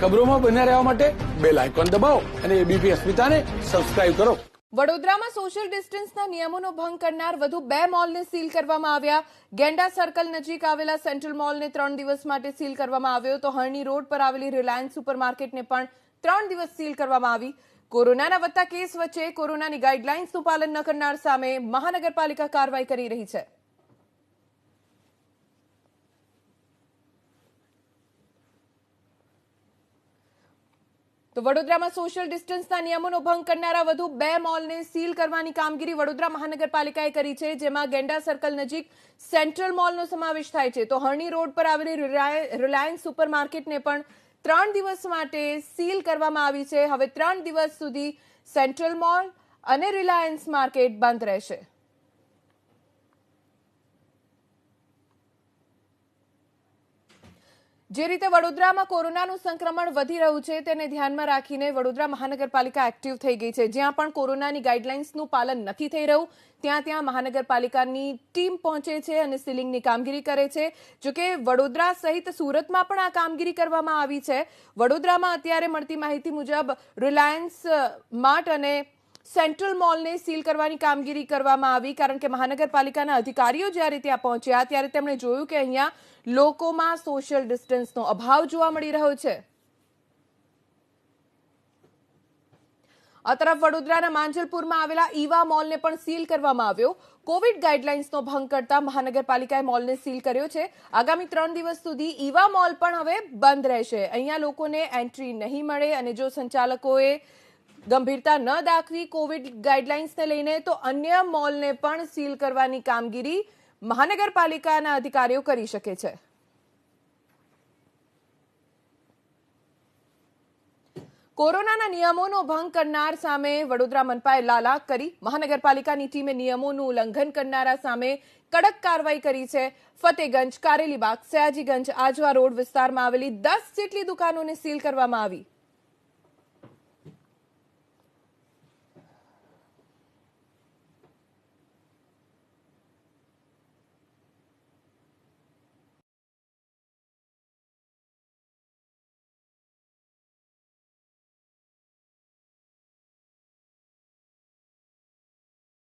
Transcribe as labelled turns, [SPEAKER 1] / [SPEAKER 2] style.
[SPEAKER 1] ખબરોમાં બન્યા રહેવા માટે બેલ આઇકોન દબાવો અને એબીપી અસ્મિતાને સબસ્ક્રાઇબ કરો.
[SPEAKER 2] વડોદરામાં સોશિયલ ડિસ્ટન્સના નિયમોનો ભંગ કરનાર વધુ 2 મોલને સીલ કરવામાં આવ્યા. ગેંડા સર્કલ નજીક આવેલા સેન્ટ્રલ મોલને 3 દિવસ માટે સીલ કરવામાં આવ્યો, તો હરણી રોડ પર આવેલી રિલાયન્સ સુપરમાર્કેટને પણ 3 દિવસ સીલ કરવામાં આવી. કોરોનાના વધતા કેસ વચ્ચે કોરોનાની ગાઈડલાઇન્સનું પાલન ન કરનાર સામે મહાનગરપાલિકા કાર્યવાહી કરી રહી છે. તો વડોદરામાં સોશિયલ ડિસ્ટન્સના નિયમોનો ભંગ કરનારા વધુ 2 મોલને સીલ કરવાની કામગીરી વડોદરા મહાનગરપાલિકાએ કરી છે, જેમાં ગેંડા સર્કલ નજીક સેન્ટ્રલ મોલનો સમાવેશ થાય છે. તો હરણી રોડ પર આવેલી રિલાયન્સ સુપરમાર્કેટને પણ 3 દિવસ માટે સીલ કરવામાં આવી છે. હવે 3 દિવસ સુધી સેન્ટ્રલ મોલ અને રિલાયન્સ માર્કેટ બંધ રહેશે. જે રીતે વડોદરામાં કોરોનાનું સંક્રમણ વધી રહ્યું છે તેને ધ્યાનમાં રાખીને વડોદરા મહાનગરપાલિકા એક્ટિવ થઈ ગઈ છે. જ્યાં પણ કોરોનાની ગાઈડલાઇન્સનું પાલન નથી થઈ રહ્યું ત્યાં મહાનગરપાલિકાની ટીમ પહોંચે છે અને સીલિંગની કામગીરી કરે છે. જોકે વડોદરા સહિત સુરતમાં પણ આ કામગીરી કરવામાં આવી છે. વડોદરામાં અત્યારે મળતી માહિતી મુજબ રિલાયન્સ માર્ટ અને સેન્ટ્રલ મોલને સીલ કરવાની કામગીરી કરવામાં આવી, કારણ કે મહાનગરપાલિકાના અધિકારીઓ જ્યારે ત્યાં પહોંચ્યા ત્યારે તેમણે જોયું કે અહીંયા લોકોમાં સોશિયલ ડિસ્ટન્સનો અભાવ જોવા મળી રહ્યો છે. આ તરફ વડોદરાના માંજલપુરમાં આવેલા ઈવા મોલને પણ સીલ કરવામાં આવ્યો. કોવિડ ગાઈડલાઇન્સનો ભંગ કરતા મહાનગરપાલિકાએ મોલને સીલ કર્યો છે. આગામી 3 દિવસ સુધી ઈવા મોલ પણ હવે બંધ રહેશે. અહીંયા લોકોને એન્ટ્રી નહીં મળે અને જો સંચાલકોએ ગંભીરતા ન દાખવી કોવિડ ગાઈડલાઇન્સને લઈને તો અન્ય મોલને પણ સીલ કરવાની કામગીરી મહાનગરપાલિકાના અધિકારીઓ કરી શકે છે. કોરોનાના નિયમોનો ભંગ કરનાર સામે વડોદરા મનપાએ લાલાક કરી. મહાનગરપાલિકાની ટીમે નિયમોનું ઉલ્લંઘન કરનારા સામે કડક કાર્યવાહી કરી છે. ફતેગંજ, કારેલીબાગ, સયાજીગંજ, આજવા રોડ વિસ્તારમાં આવેલી 10 જેટલી દુકાનોને સીલ કરવામાં આવી.